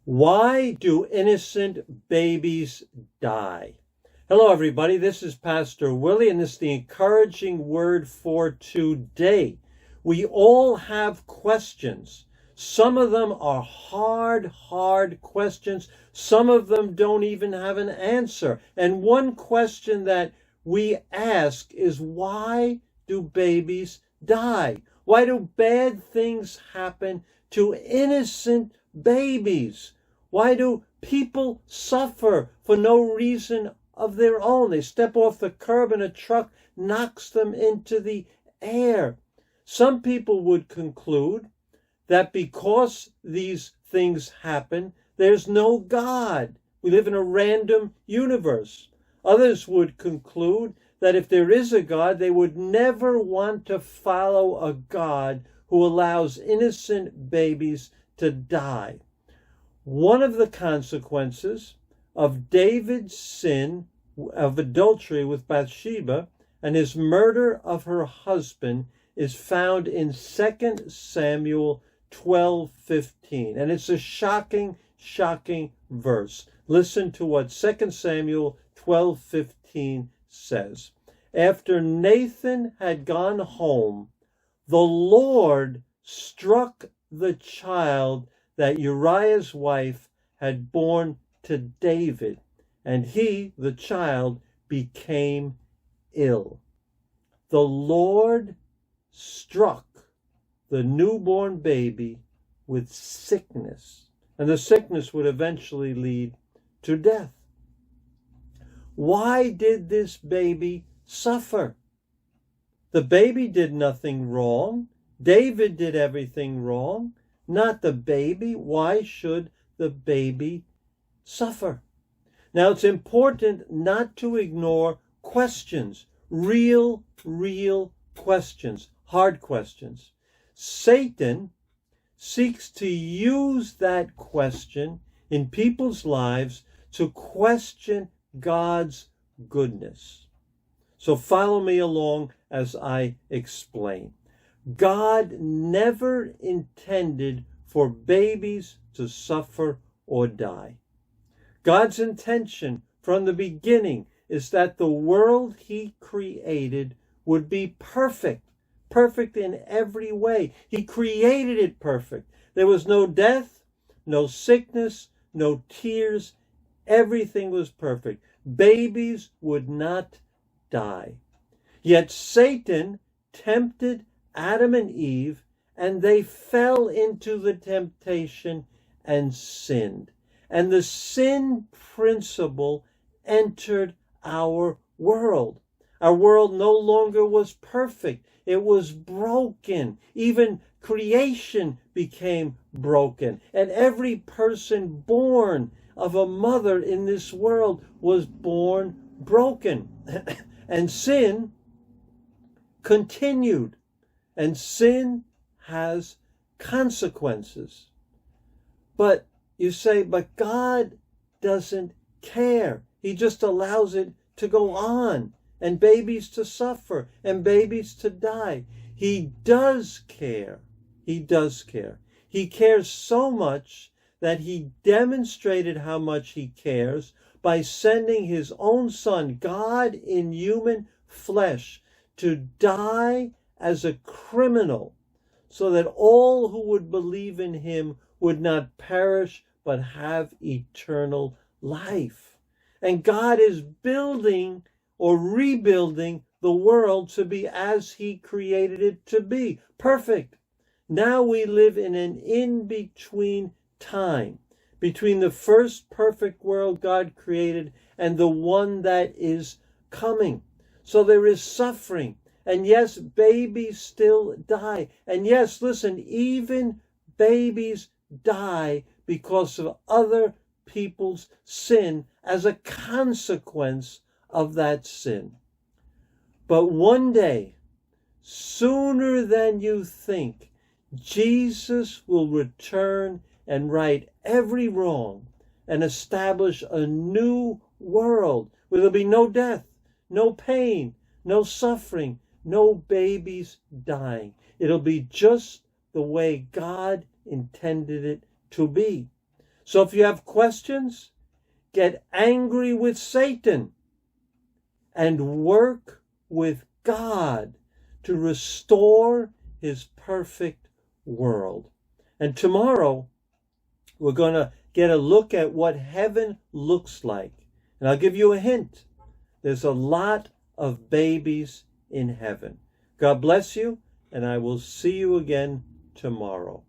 Why do innocent babies die? Hello, everybody. This is Pastor Willie, and this is the encouraging word for today. We all have questions. Some of them are hard questions. Some of them don't even have an answer. And one question that we ask is, why do babies die? Why do bad things happen to innocent babies? Why do people suffer for no reason of their own? They step off the curb and a truck knocks them into the air. Some people would conclude that because these things happen, there's no God. We live in a random universe. Others would conclude that if there is a God, they would never want to follow a God who allows innocent babies to die. One of the consequences of David's sin of adultery with Bathsheba and his murder of her husband is found in 2 Samuel 12:15. And it's a shocking verse. Listen to what 2 Samuel 12:15 says. After Nathan had gone home, the Lord struck the child that Uriah's wife had borne to David, and he, the child, became ill. The Lord struck the newborn baby with sickness, and the sickness would eventually lead to death. Why did this baby suffer? The baby did nothing wrong. David did everything wrong. Not the baby. Why should the baby suffer? Now, it's important not to ignore questions, real questions, hard questions. Satan seeks to use that question in people's lives to question God's goodness. So follow me along as I explain. God never intended for babies to suffer or die. God's intention from the beginning is that the world he created would be perfect in every way. He created it perfect. There was no death, no sickness, no tears. Everything was perfect. Babies would not die. Yet Satan tempted Adam and Eve, and they fell into the temptation and sinned. And the sin principle entered our world. Our world no longer was perfect. It was broken. Even creation became broken. And every person born of a mother in this world was born broken. And sin continued. And sin has consequences. But you say, but God doesn't care. He just allows it to go on, and babies to suffer, and babies to die. He does care. He does care. He cares so much that he demonstrated how much he cares by sending his own son, God in human flesh, to die as a criminal, so that all who would believe in him would not perish but have eternal life. And God is building or rebuilding the world to be as he created it to be, perfect. Now we live in an in-between time, between the first perfect world God created and the one that is coming. So there is suffering. And yes, babies still die. And yes, listen, even babies die because of other people's sin as a consequence of that sin. But one day, sooner than you think, Jesus will return and right every wrong and establish a new world where there'll be no death, no pain, no suffering, no babies dying. It'll be just the way God intended it to be. So if you have questions, get angry with Satan and work with God to restore his perfect world. And tomorrow, we're going to get a look at what heaven looks like. And I'll give you a hint. There's a lot of babies in heaven. God bless you, and I will see you again tomorrow.